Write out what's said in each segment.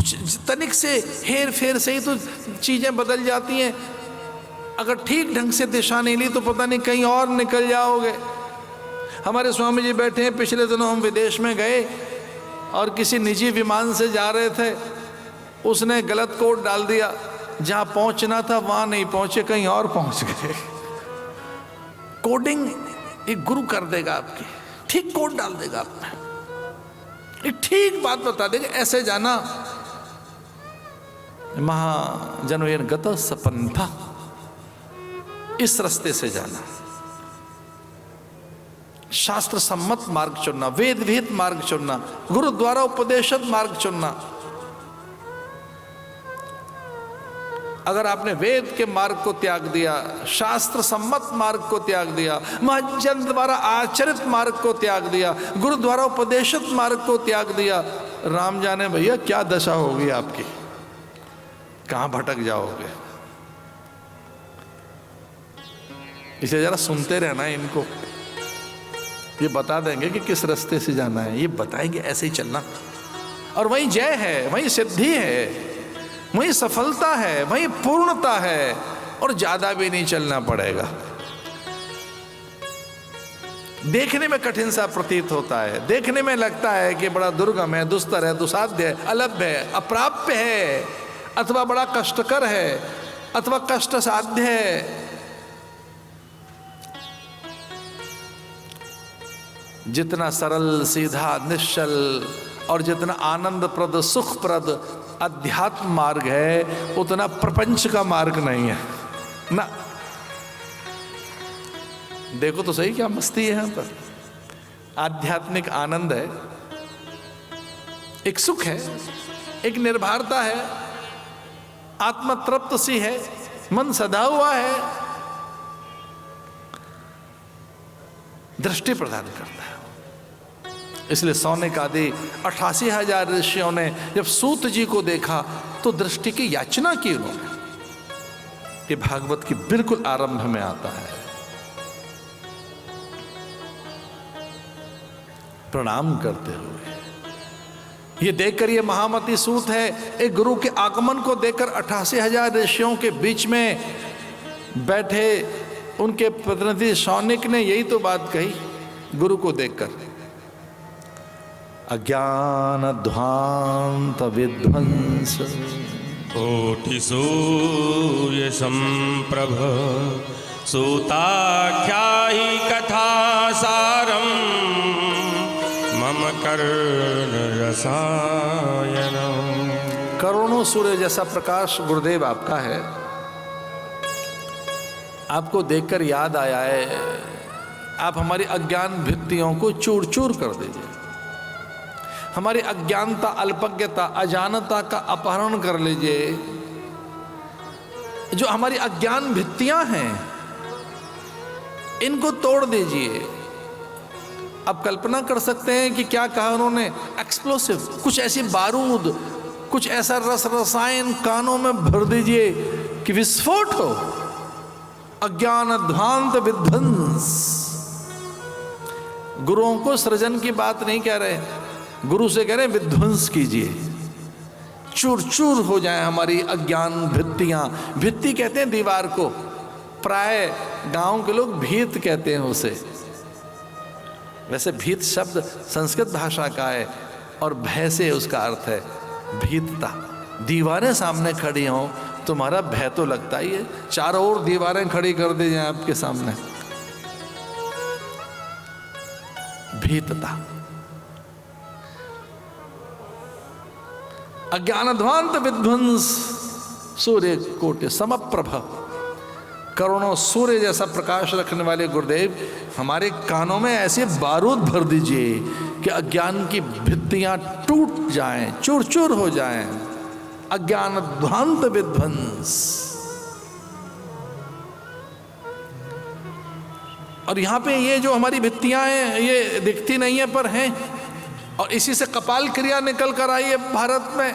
कुछ तनिक से हेर फेर से ही तो चीज़ें बदल जाती हैं। अगर ठीक ढंग से दिशा नहीं ली तो पता नहीं कहीं और निकल जाओगे। हमारे स्वामी जी बैठे हैं, पिछले दिनों हम विदेश में गए और किसी निजी विमान से जा रहे थे, उसने गलत कोड डाल दिया, जहाँ पहुँचना था वहाँ नहीं पहुँचे, कहीं और पहुँच गए। कोडिंग एक गुरु कर देगा आपकी, ठीक कोड डाल देगा आप में, एक ठीक बात बता देगा, ऐसे जाना। महाजनोयन गत सपंथा, इस रास्ते से जाना, शास्त्र सम्मत मार्ग चुनना, वेद विहित मार्ग चुनना, गुरु द्वारा उपदेशित मार्ग चुनना। अगर आपने वेद के मार्ग को त्याग दिया, शास्त्र सम्मत मार्ग को त्याग दिया, महाजन द्वारा आचरित मार्ग को त्याग दिया, गुरु द्वारा उपदेशित मार्ग को त्याग दिया, राम जाने भैया क्या दशा होगी आपकी, कहां भटक जाओगे। इसे जरा सुनते रहना इनको, ये बता देंगे कि किस रास्ते से जाना है, ये बताएंगे, ऐसे ही चलना। और वही जय है, वही सिद्धि है, वही सफलता है, वही पूर्णता है, और ज्यादा भी नहीं चलना पड़ेगा। देखने में कठिन सा प्रतीत होता है, देखने में लगता है कि बड़ा दुर्गम है, दुस्तर है, दुसाध्य है, अलभ्य है, अप्राप्य है, अथवा बड़ा कष्टकर है, अथवा कष्ट साध्य है। जितना सरल सीधा निश्चल और जितना आनंदप्रद सुखप्रद अध्यात्म मार्ग है, उतना प्रपंच का मार्ग नहीं है ना। देखो तो सही क्या मस्ती है यहां पर, आध्यात्मिक आनंद है, एक सुख है, एक निर्भरता है, आत्मतृप्त सी है, मन सदा हुआ है, दृष्टि प्रदान करता है। इसलिए सौनक आदि 88,000 ऋषियों ने जब सूत जी को देखा तो दृष्टि की याचना की उन्होंने। ये भागवत की बिल्कुल आरंभ में आता है। प्रणाम करते हुए ये देखकर, ये महामती सूत है, एक गुरु के आगमन को देखकर 88,000 ऋषियों के बीच में बैठे उनके प्रतिनिधि सौनक ने यही तो बात कही गुरु को देखकर। अज्ञान ध्वांत विध्वंस कोटि सूर्य संप्रभ सूताख्याहि कथा सारम मम कर्ण रसायनम। करोड़ों सूर्य जैसा प्रकाश गुरुदेव आपका है। आपको देखकर याद आया है, आप हमारी अज्ञान भित्तियों को चूर चूर कर दीजिए, हमारी अज्ञानता, अल्पज्ञता, अजानता का अपहरण कर लीजिए। जो हमारी अज्ञान भित्तियां हैं इनको तोड़ दीजिए। अब कल्पना कर सकते हैं कि क्या कहा उन्होंने, एक्सप्लोसिव, कुछ ऐसी बारूद, कुछ ऐसा रस रसायन कानों में भर दीजिए कि विस्फोट हो। अज्ञान ध्वांत विध्वंस। गुरुओं को सृजन की बात नहीं कह रहे, गुरु से कह रहे हैं विध्वंस कीजिए, चूर चूर हो जाए हमारी अज्ञान भित्तियां। भित्ति कहते हैं दीवार को, प्राय गांव के लोग भीत कहते हैं उसे। वैसे भीत शब्द संस्कृत भाषा का है और भय से उसका अर्थ है भीतता। दीवारें सामने खड़ी हों, तुम्हारा भय तो लगता ही है। चारों ओर दीवारें खड़ी कर दी जाए आपके सामने, भीतता। अज्ञानध्वांत विध्वंस सूर्य कोटि समप्रभ। करोड़ों सूर्य जैसा प्रकाश रखने वाले गुरुदेव, हमारे कानों में ऐसे बारूद भर दीजिए कि अज्ञान की भित्तियां टूट जाएं, चूर चूर हो जाएं। अज्ञानध्वांत विध्वंस। और यहां पे ये जो हमारी भित्तियां हैं ये दिखती नहीं है पर हैं, और इसी से कपाल क्रिया निकल कर आई है भारत में।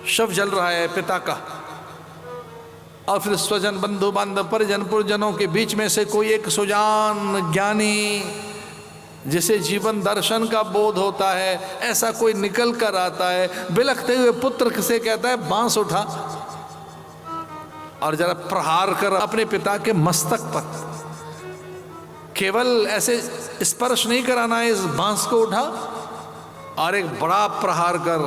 शव जल रहा है पिता का, और फिर स्वजन बंधु बांधव परिजन पुरजनों के बीच में से कोई एक सुजान ज्ञानी जिसे जीवन दर्शन का बोध होता है, ऐसा कोई निकल कर आता है, बिलखते हुए पुत्र से कहता है बांस उठा और जरा प्रहार कर अपने पिता के मस्तक पर। केवल ऐसे स्पर्श नहीं कराना है, इस बांस को उठा और एक बड़ा प्रहार कर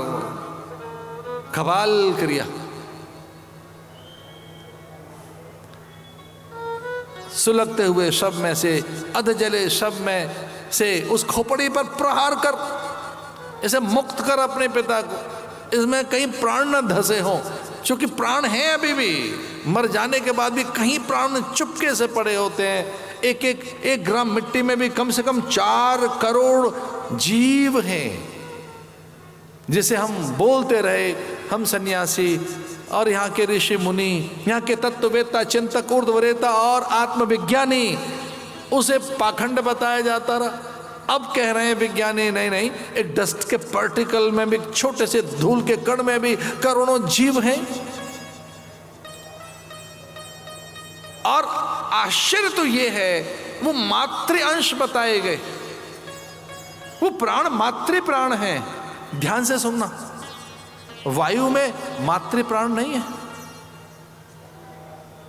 कबाल क्रिया। सुलगते हुए शव में से, अध जले शव में से उस खोपड़ी पर प्रहार कर, इसे मुक्त कर अपने पिता को। इसमें कहीं प्राण न धसे हों, क्योंकि प्राण हैं अभी भी, मर जाने के बाद भी कहीं प्राण चुपके से पड़े होते हैं। एक ग्राम मिट्टी में भी कम से कम 4 करोड़ जीव हैं, जिसे हम बोलते रहे, हम सन्यासी और यहाँ के ऋषि मुनि, यहाँ के तत्ववेत्ता, चिंतक, ऊर्ध्वरेता और आत्मविज्ञानी, उसे पाखंड बताया जाता रहा। अब कह रहे हैं विज्ञानी नहीं, एक डस्ट के पार्टिकल में भी, छोटे से धूल के कण में भी करोड़ों जीव हैं। और आश्चर्य तो ये है, वो मातृ अंश बताए गए, वो प्राण मातृ प्राण है। ध्यान से सुनना, वायु में मातृ प्राण नहीं है,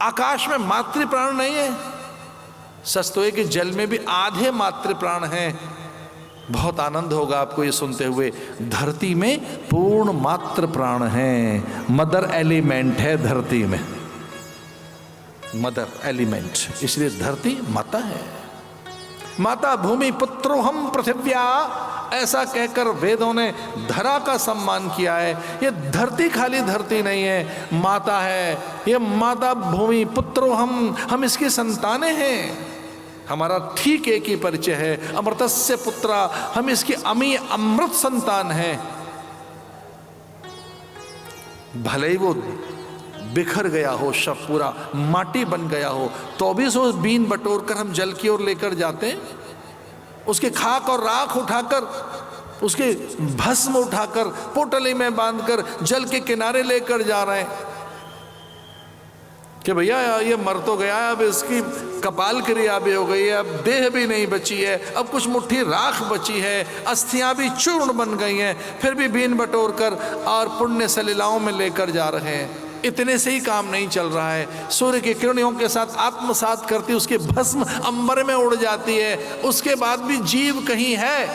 आकाश में मातृ प्राण नहीं है, सच तो है कि जल में भी आधे मातृ प्राण हैं। बहुत आनंद होगा आपको ये सुनते हुए। धरती में पूर्ण मातृ प्राण हैं, मदर एलिमेंट है धरती में, मदर एलिमेंट, इसलिए धरती माता है। माता भूमि पुत्रो हम पृथिव्या, ऐसा कहकर वेदों ने धरा का सम्मान किया है। ये धरती खाली धरती नहीं है, माता है। ये माता भूमि पुत्रो हम इसकी संतानें हैं। हमारा ठीक एक ही परिचय है, अमृतस्य पुत्रा, हम इसकी अमी अमृत संतान हैं। भले ही वो बिखर गया हो, शव पूरा माटी बन गया हो, तो भी सो बीन बटोर कर हम जल की ओर लेकर जाते हैं। उसके खाक और राख उठाकर, उसके भस्म उठाकर पोटली में बांधकर जल के किनारे लेकर जा रहे हैं कि भैया ये मर तो गया, अब इसकी कपाल क्रिया भी हो गई है, अब देह भी नहीं बची है, अब कुछ मुट्ठी राख बची है, अस्थियां भी चूर्ण बन गई हैं, फिर भी बीन बटोर कर और पुण्य सलिलाओं में लेकर जा रहे हैं। इतने से ही काम नहीं चल रहा है, सूर्य की किरणों के साथ आत्मसात करती उसकी भस्म अंबर में उड़ जाती है, उसके बाद भी जीव कहीं है।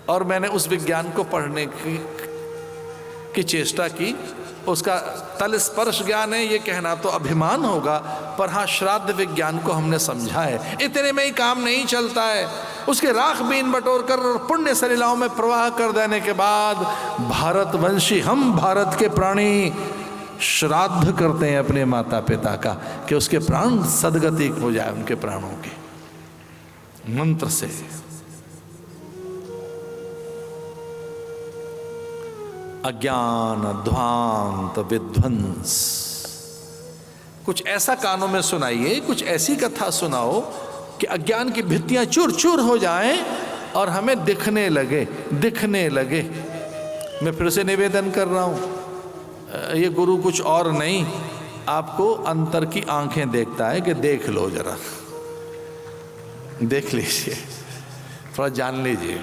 और मैंने उस विज्ञान को पढ़ने की चेष्टा की, उसका तल स्पर्श ज्ञान है, ये कहना तो अभिमान होगा, पर हाँ श्राद्ध विज्ञान को हमने समझा है। इतने में ही काम नहीं चलता है, उसके राख बीन बटोर कर पुण्य सलिलाओं में प्रवाह कर देने के बाद भारतवंशी हम भारत के प्राणी श्राद्ध करते हैं अपने माता पिता का, कि उसके प्राण सदगति हो जाए, उनके प्राणों के मंत्र से। अज्ञान ध्वांत विध्वंस, कुछ ऐसा कानों में सुनाइए, कुछ ऐसी कथा सुनाओ कि अज्ञान की भित्तियां चूर चूर हो जाएं और हमें दिखने लगे। मैं फिर से निवेदन कर रहा हूं, ये गुरु कुछ और नहीं, आपको अंतर की आंखें देखता है कि देख लो, जरा देख लीजिए, थोड़ा जान लीजिए।